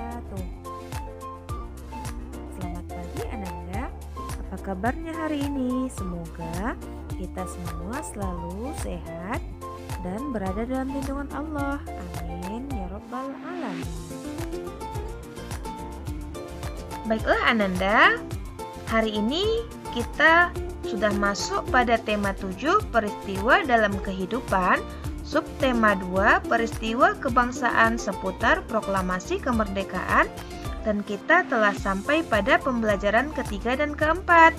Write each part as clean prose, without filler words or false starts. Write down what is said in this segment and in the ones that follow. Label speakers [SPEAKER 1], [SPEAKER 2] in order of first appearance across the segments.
[SPEAKER 1] wabarakatuh. Selamat pagi Ananda. Apa kabarnya hari ini? Semoga kita semua selalu sehat dan berada dalam lindungan Allah. Amin ya rabbal alamin. Baiklah Ananda, hari ini kita sudah masuk pada tema 7 peristiwa dalam kehidupan. Subtema 2, peristiwa kebangsaan seputar proklamasi kemerdekaan, dan kita telah sampai pada pembelajaran ketiga dan keempat.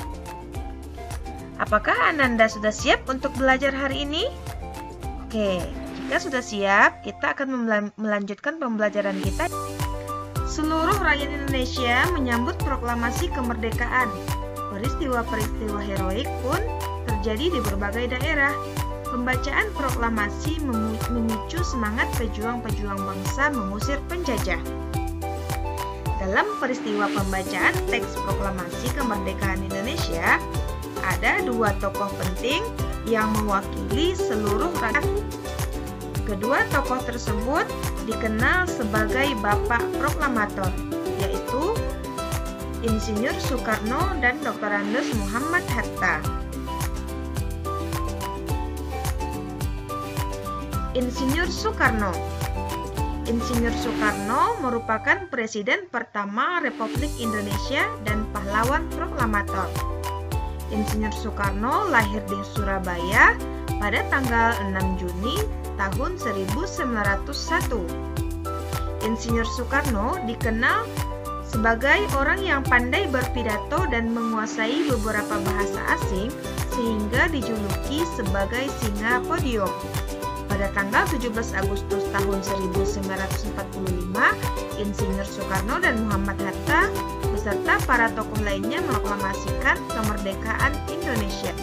[SPEAKER 1] Apakah Ananda sudah siap untuk belajar hari ini? Oke, jika sudah siap, kita akan melanjutkan pembelajaran kita. Seluruh rakyat Indonesia menyambut proklamasi kemerdekaan. Peristiwa-peristiwa heroik pun terjadi di berbagai daerah. Pembacaan proklamasi memicu semangat pejuang-pejuang bangsa mengusir penjajah. Dalam peristiwa pembacaan teks proklamasi kemerdekaan Indonesia, ada dua tokoh penting yang mewakili seluruh rakyat. Kedua tokoh tersebut dikenal sebagai Bapak Proklamator, yaitu Insinyur Soekarno dan Dr. Andes Muhammad Hatta. Insinyur Soekarno. Insinyur Soekarno merupakan presiden pertama Republik Indonesia dan pahlawan proklamator. Insinyur Soekarno lahir di Surabaya pada tanggal 6 Juni tahun 1901. Insinyur Soekarno dikenal sebagai orang yang pandai berpidato dan menguasai beberapa bahasa asing sehingga dijuluki sebagai singa podium. Pada tanggal 17 Agustus tahun 1945, Insinyur Soekarno dan Muhammad Hatta beserta para tokoh lainnya proklamasikan kemerdekaan Indonesia.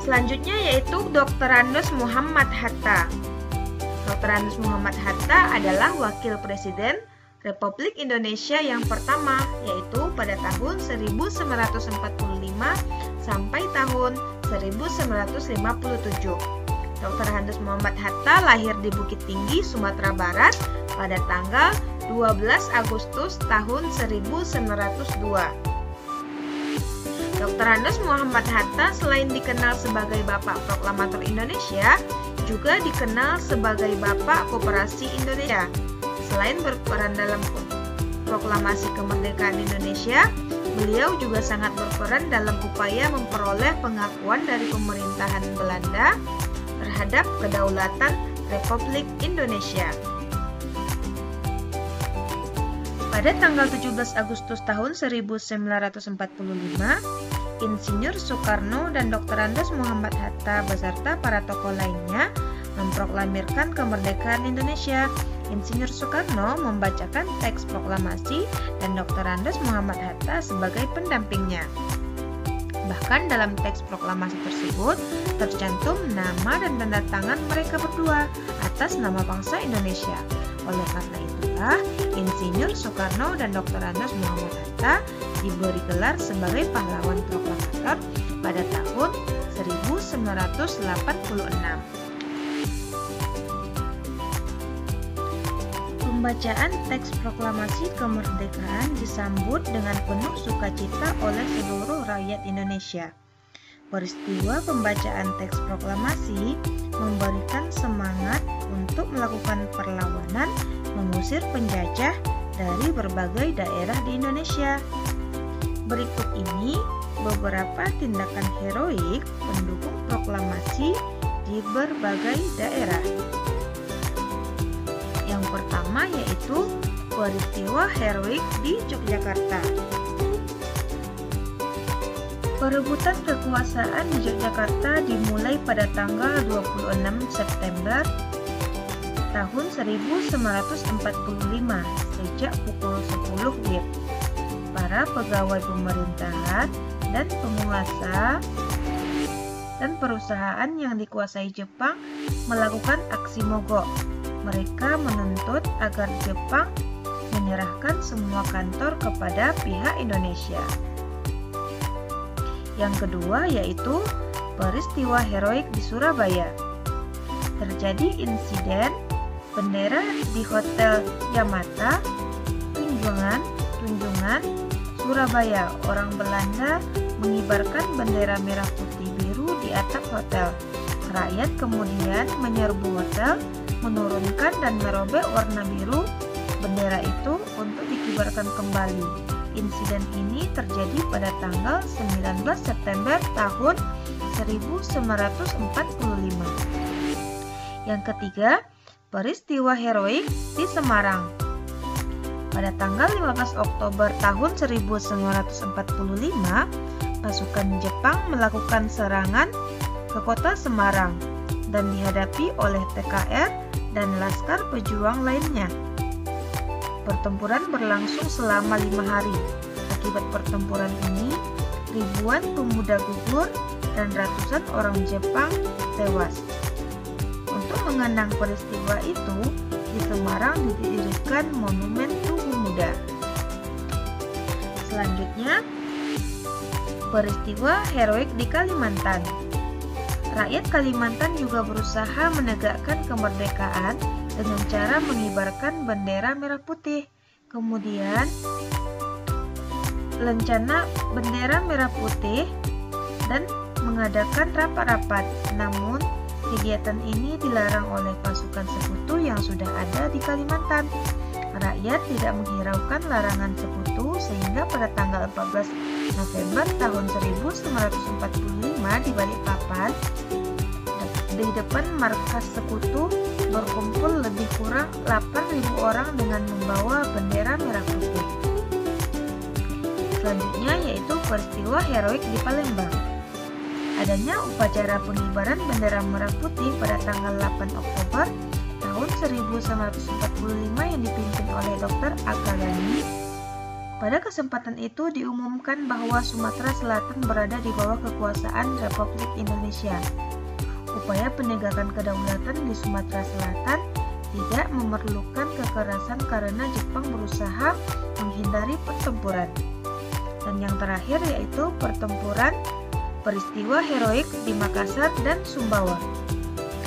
[SPEAKER 1] Selanjutnya yaitu Dr. Andes Muhammad Hatta. Dr. Andes Muhammad Hatta adalah wakil presiden Republik Indonesia yang pertama, yaitu pada tahun 1945 sampai tahun 1957. Dr. Andes Muhammad Hatta lahir di Bukit Tinggi, Sumatera Barat pada tanggal 12 Agustus tahun 1902. Dr. Andes Muhammad Hatta selain dikenal sebagai Bapak Proklamator Indonesia, juga dikenal sebagai Bapak Koperasi Indonesia. Selain berperan dalam proklamasi kemerdekaan Indonesia, beliau juga sangat berperan dalam upaya memperoleh pengakuan dari pemerintahan Belanda terhadap kedaulatan Republik Indonesia. Pada tanggal 17 Agustus tahun 1945, Insinyur Soekarno dan Dr. Andes Muhammad Hatta beserta para tokoh lainnya memproklamirkan kemerdekaan Indonesia. Insinyur Soekarno membacakan teks proklamasi dan Dr. Andes Muhammad Hatta sebagai pendampingnya. Bahkan dalam teks proklamasi tersebut tercantum nama dan tanda tangan mereka berdua atas nama bangsa Indonesia. Oleh karena itulah, Insinyur Soekarno dan Dr. Andes Muhammad Hatta diberi gelar sebagai pahlawan proklamator pada tahun 1986. Pembacaan teks proklamasi kemerdekaan disambut dengan penuh sukacita oleh seluruh rakyat Indonesia. Peristiwa pembacaan teks proklamasi memberikan semangat untuk melakukan perlawanan mengusir penjajah dari berbagai daerah di Indonesia. Berikut ini beberapa tindakan heroik pendukung proklamasi di berbagai daerah. Yang pertama yaitu peristiwa heroik di Yogyakarta. Perebutan kekuasaan di Yogyakarta dimulai pada tanggal 26 September tahun 1945 sejak pukul 10 WIB. Para pegawai pemerintahan dan penguasa dan perusahaan yang dikuasai Jepang melakukan aksi mogok. Mereka menuntut agar Jepang menyerahkan semua kantor kepada pihak Indonesia. Yang kedua yaitu peristiwa heroik di Surabaya. Terjadi insiden bendera di Hotel Yamata, Tunjungan, Surabaya. Orang Belanda mengibarkan bendera merah putih biru di atap hotel. Rakyat kemudian menyerbu hotel, menurunkan dan merobek warna biru bendera itu untuk dikibarkan kembali. Insiden ini terjadi pada tanggal 19 September tahun 1945. Yang ketiga, peristiwa heroik di Semarang. Pada tanggal 15 Oktober tahun 1945, pasukan Jepang melakukan serangan ke kota Semarang dan dihadapi oleh TKR dan Laskar Pejuang lainnya. Pertempuran berlangsung selama 5 hari. Akibat pertempuran ini, ribuan pemuda gugur dan ratusan orang Jepang tewas. Untuk mengenang peristiwa itu, di Semarang didirikan Monumen Tugu Muda. Selanjutnya, peristiwa heroik di Kalimantan. Rakyat Kalimantan juga berusaha menegakkan kemerdekaan dengan cara mengibarkan bendera merah putih. Kemudian, lencana bendera merah putih dan mengadakan rapat-rapat. Namun, kegiatan ini dilarang oleh pasukan sekutu yang sudah ada di Kalimantan. Rakyat tidak menghiraukan larangan sekutu sehingga pada tanggal 14 November tahun 1945 di Balikpapan, di depan markas sekutu berkumpul lebih kurang 8.000 orang dengan membawa bendera merah putih. Selanjutnya yaitu peristiwa heroik di Palembang. Adanya upacara pengibaran bendera merah putih pada tanggal 8 Oktober tahun 1945 yang dipimpin oleh Dr. Aka Gani. Pada kesempatan itu diumumkan bahwa Sumatera Selatan berada di bawah kekuasaan Republik Indonesia. Upaya penegakan kedaulatan di Sumatera Selatan tidak memerlukan kekerasan karena Jepang berusaha menghindari pertempuran. Dan yang terakhir yaitu peristiwa heroik di Makassar dan Sumbawa.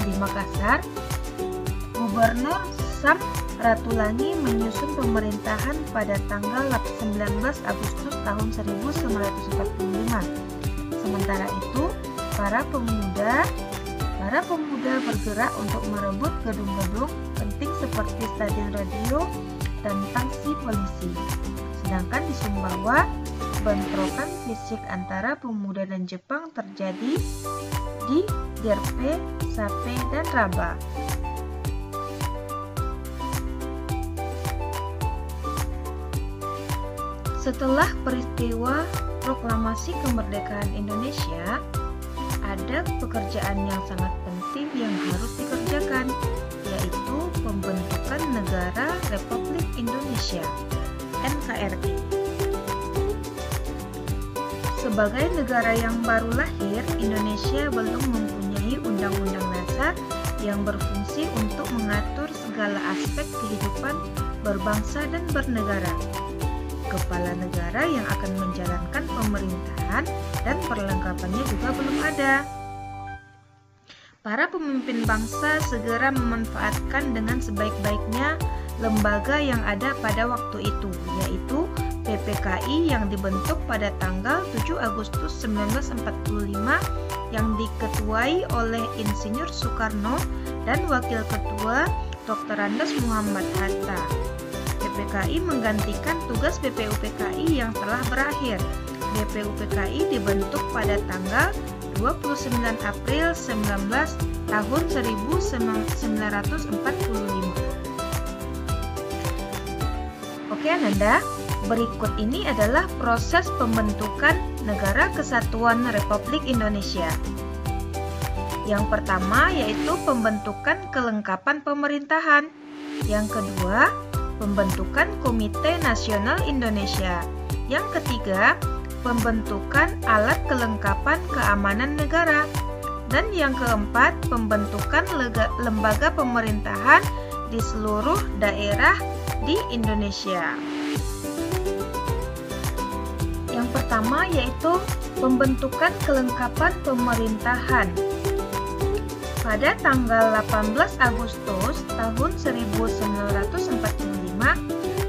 [SPEAKER 1] Di Makassar, Gubernur Sam Ratulangi menyusun pemerintahan pada tanggal 19 Agustus tahun 1945. Sementara itu, para pemuda bergerak untuk merebut gedung-gedung penting seperti stadion radio dan tangsi polisi. Sedangkan di Sumbawa, bentrokan fisik antara pemuda dan Jepang terjadi di Gerpe, Sape, dan Raba. Setelah peristiwa proklamasi kemerdekaan Indonesia, ada pekerjaan yang sangat penting yang harus dikerjakan, yaitu pembentukan Negara Republik Indonesia (NKRI). Sebagai negara yang baru lahir, Indonesia belum mempunyai undang-undang dasar yang berfungsi untuk mengatur segala aspek kehidupan berbangsa dan bernegara. Kepala negara yang akan menjalankan pemerintahan dan perlengkapannya juga belum ada. Para pemimpin bangsa segera memanfaatkan dengan sebaik-baiknya lembaga yang ada pada waktu itu, yaitu PPKI yang dibentuk pada tanggal 7 Agustus 1945 yang diketuai oleh Insinyur Soekarno dan Wakil Ketua Dr. Andes Muhammad Hatta. PPKI menggantikan tugas BPUPKI yang telah berakhir. BPUPKI dibentuk pada tanggal 29 April 1945. Oke Ananda, berikut ini adalah proses pembentukan Negara Kesatuan Republik Indonesia. Yang pertama yaitu pembentukan kelengkapan pemerintahan. Yang kedua, pembentukan Komite Nasional Indonesia. Yang ketiga, pembentukan alat kelengkapan keamanan negara. Dan yang keempat, pembentukan lembaga pemerintahan di seluruh daerah di Indonesia. Yang pertama yaitu pembentukan kelengkapan pemerintahan. Pada tanggal 18 Agustus tahun 1945,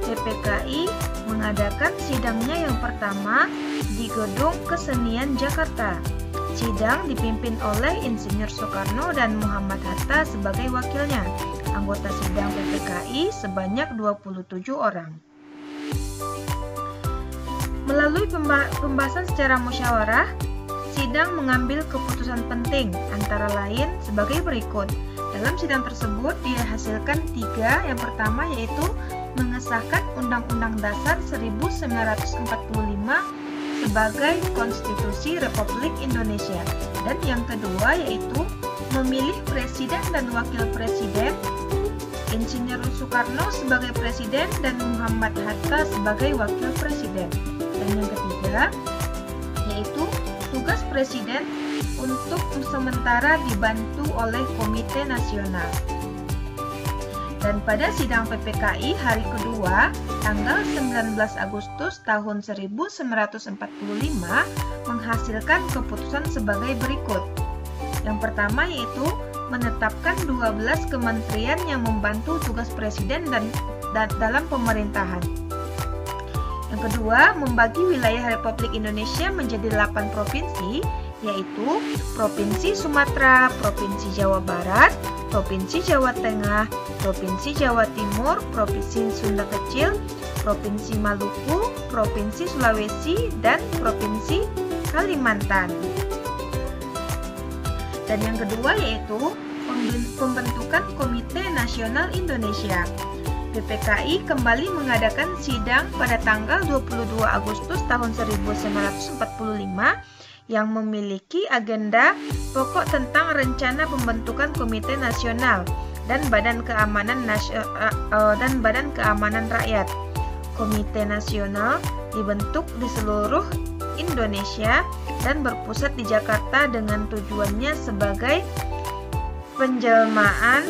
[SPEAKER 1] PPKI mengadakan sidangnya yang pertama di Gedung Kesenian Jakarta. Sidang dipimpin oleh Insinyur Soekarno dan Muhammad Hatta sebagai wakilnya. Anggota sidang PPKI sebanyak 27 orang. Melalui pembahasan secara musyawarah, sidang mengambil keputusan penting antara lain sebagai berikut. Dalam sidang tersebut dihasilkan 3. Yang pertama yaitu mengesahkan Undang-Undang Dasar 1945 sebagai Konstitusi Republik Indonesia. Dan yang kedua yaitu memilih Presiden dan Wakil Presiden, Insinyur Soekarno sebagai Presiden dan Muhammad Hatta sebagai Wakil Presiden. Dan yang ketiga yaitu tugas Presiden untuk sementara dibantu oleh Komite Nasional. Dan pada sidang PPKI hari kedua, tanggal 19 Agustus tahun 1945, menghasilkan keputusan sebagai berikut. Yang pertama yaitu menetapkan 12 kementerian yang membantu tugas Presiden dan dalam pemerintahan. Yang kedua, membagi wilayah Republik Indonesia menjadi 8 provinsi, yaitu Provinsi Sumatera, Provinsi Jawa Barat, Provinsi Jawa Tengah, Provinsi Jawa Timur, Provinsi Sunda Kecil, Provinsi Maluku, Provinsi Sulawesi, dan Provinsi Kalimantan. Dan yang kedua yaitu pembentukan Komite Nasional Indonesia. PPKI kembali mengadakan sidang pada tanggal 22 Agustus tahun 1945 yang memiliki agenda pokok tentang rencana pembentukan Komite Nasional dan Badan Keamanan Rakyat. Komite Nasional dibentuk di seluruh Indonesia dan berpusat di Jakarta dengan tujuannya sebagai penjelmaan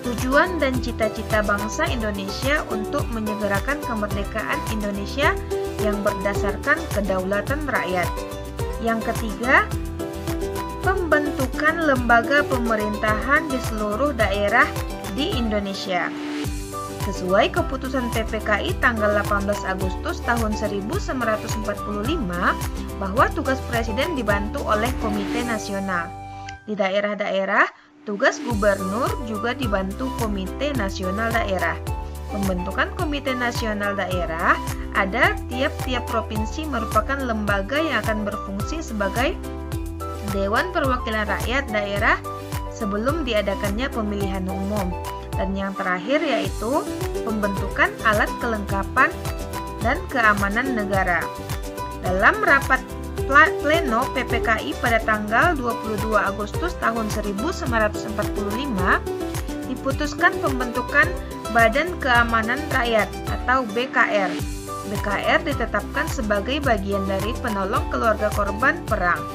[SPEAKER 1] tujuan dan cita-cita bangsa Indonesia untuk menyegerakan kemerdekaan Indonesia yang berdasarkan kedaulatan rakyat. Yang ketiga, pembentukan lembaga pemerintahan di seluruh daerah di Indonesia. Sesuai keputusan PPKI tanggal 18 Agustus tahun 1945 bahwa tugas Presiden dibantu oleh Komite Nasional. Di daerah-daerah, tugas gubernur juga dibantu Komite Nasional Daerah. Pembentukan Komite Nasional Daerah ada tiap-tiap provinsi merupakan lembaga yang akan berfungsi sebagai Dewan Perwakilan Rakyat Daerah sebelum diadakannya pemilihan umum. Dan yang terakhir yaitu pembentukan alat kelengkapan dan keamanan negara. Dalam rapat pleno PPKI pada tanggal 22 Agustus tahun 1945 diputuskan pembentukan Badan Keamanan Rakyat atau BKR. BKR ditetapkan sebagai bagian dari penolong keluarga korban perang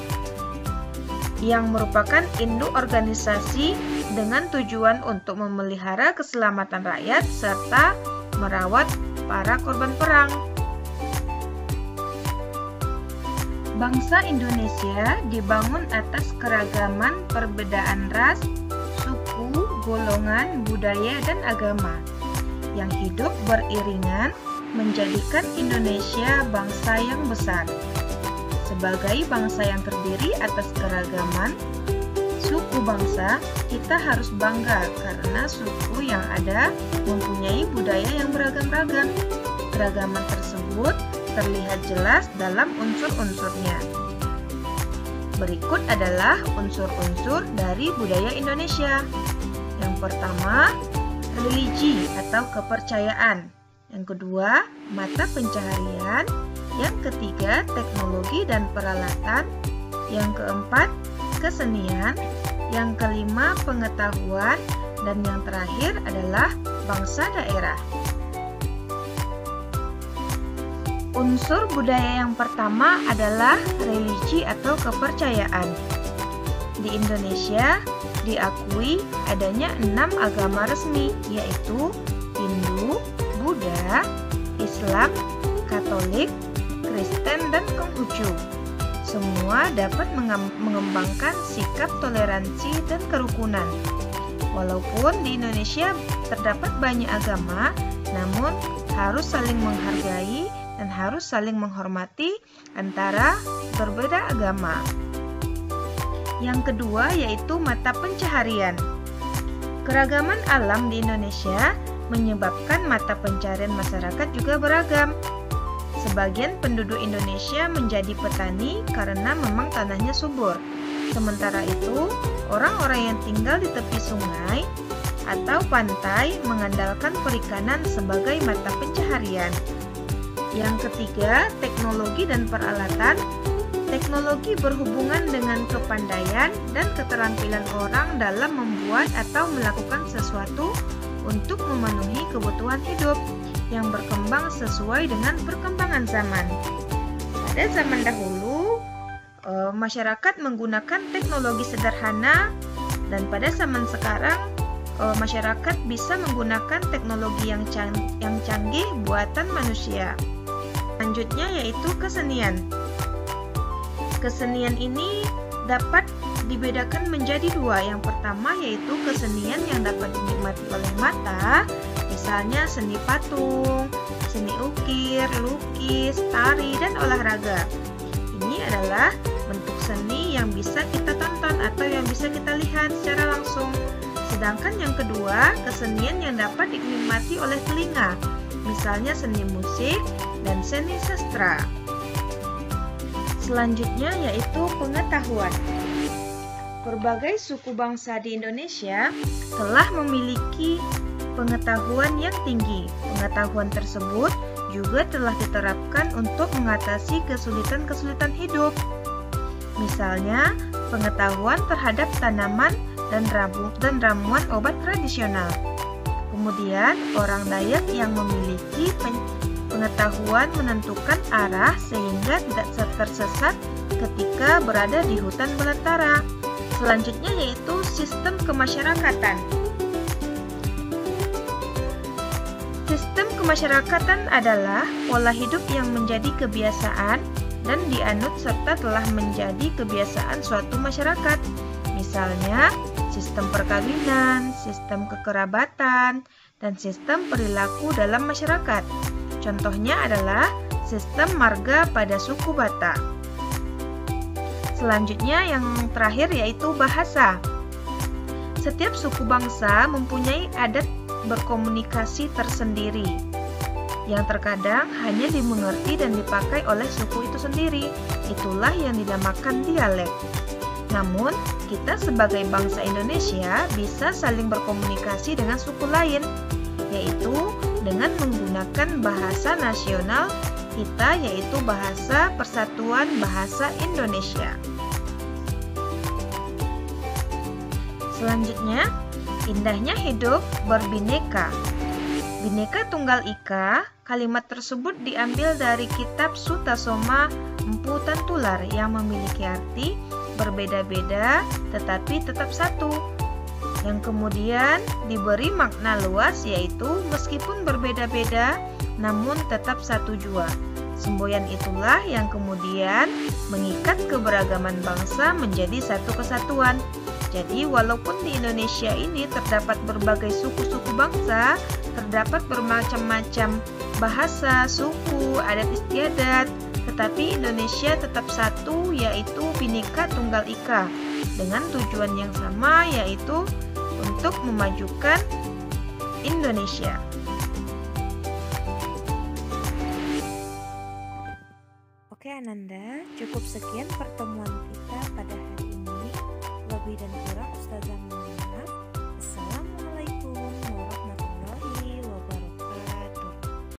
[SPEAKER 1] yang merupakan induk organisasi dengan tujuan untuk memelihara keselamatan rakyat serta merawat para korban perang. Bangsa Indonesia dibangun atas keragaman perbedaan ras, suku, golongan, budaya, dan agama yang hidup beriringan menjadikan Indonesia bangsa yang besar. Sebagai bangsa yang terdiri atas keragaman suku bangsa, kita harus bangga karena suku yang ada mempunyai budaya yang beragam-ragam. Keragaman tersebut terlihat jelas dalam unsur-unsurnya. Berikut adalah unsur-unsur dari budaya Indonesia. Yang pertama, religi atau kepercayaan. Yang kedua, mata pencaharian. Yang ketiga, teknologi dan peralatan. Yang keempat, kesenian. Yang kelima, pengetahuan. Dan yang terakhir adalah bangsa daerah. Unsur budaya yang pertama adalah religi atau kepercayaan. Di Indonesia diakui adanya 6 agama resmi, yaitu Hindu, Buddha, Islam, Katolik, Kristen, dan Konghucu. semua dapat mengembangkan sikap toleransi dan kerukunan. Walaupun di Indonesia terdapat banyak agama, namun harus saling menghargai dan harus saling menghormati antara berbeda agama. Yang kedua yaitu mata pencaharian. Keragaman alam di Indonesia menyebabkan mata pencaharian masyarakat juga beragam. Sebagian penduduk Indonesia menjadi petani karena memang tanahnya subur. Sementara itu, orang-orang yang tinggal di tepi sungai atau pantai mengandalkan perikanan sebagai mata pencaharian. Yang ketiga, teknologi dan peralatan. Teknologi berhubungan dengan kepandaian dan keterampilan orang dalam membuat atau melakukan sesuatu untuk memenuhi kebutuhan hidup yang berkembang sesuai dengan perkembangan zaman. Pada zaman dahulu, masyarakat menggunakan teknologi sederhana, dan pada zaman sekarang masyarakat bisa menggunakan teknologi yang canggih buatan manusia. Selanjutnya yaitu kesenian. Kesenian ini dapat dibedakan menjadi dua. Yang pertama yaitu kesenian yang dapat dinikmati oleh mata, misalnya seni patung, seni ukir, lukis, tari, dan olahraga. Ini adalah bentuk seni yang bisa kita tonton atau yang bisa kita lihat secara langsung. Sedangkan yang kedua, kesenian yang dapat dinikmati oleh telinga, misalnya seni musik dan seni sastra. Selanjutnya yaitu pengetahuan. Berbagai suku bangsa di Indonesia telah memiliki pengetahuan yang tinggi. Pengetahuan tersebut juga telah diterapkan untuk mengatasi kesulitan-kesulitan hidup. Misalnya, pengetahuan terhadap tanaman dan ramuan obat tradisional. Kemudian, orang Dayak yang memiliki pengetahuan menentukan arah sehingga tidak tersesat ketika berada di hutan belantara. Selanjutnya yaitu sistem kemasyarakatan. Sistem kemasyarakatan adalah pola hidup yang menjadi kebiasaan dan dianut serta telah menjadi kebiasaan suatu masyarakat. Misalnya, sistem perkawinan, sistem kekerabatan, dan sistem perilaku dalam masyarakat. Contohnya adalah sistem marga pada suku Batak. Selanjutnya yang terakhir yaitu bahasa. Setiap suku bangsa mempunyai adat berkomunikasi tersendiri yang terkadang hanya dimengerti dan dipakai oleh suku itu sendiri. Itulah yang dinamakan dialek. Namun, kita sebagai bangsa Indonesia bisa saling berkomunikasi dengan suku lain, yaitu dengan menggunakan bahasa nasional kita, yaitu Bahasa Persatuan Bahasa Indonesia. Selanjutnya, indahnya hidup berbineka. Bineka Tunggal Ika, kalimat tersebut diambil dari kitab Sutasoma Empu Tantular yang memiliki arti berbeda-beda tetapi tetap satu, yang kemudian diberi makna luas yaitu meskipun berbeda-beda namun tetap satu jua. Semboyan itulah yang kemudian mengikat keberagaman bangsa menjadi satu kesatuan. Jadi walaupun di Indonesia ini terdapat berbagai suku-suku bangsa, terdapat bermacam-macam bahasa, suku, adat istiadat, tetapi Indonesia tetap satu, yaitu Bhinneka Tunggal Ika, dengan tujuan yang sama, yaitu untuk memajukan Indonesia. Oke Ananda, cukup sekian pertemuan kita pada hari ini. Lebih dan kurang Ustazah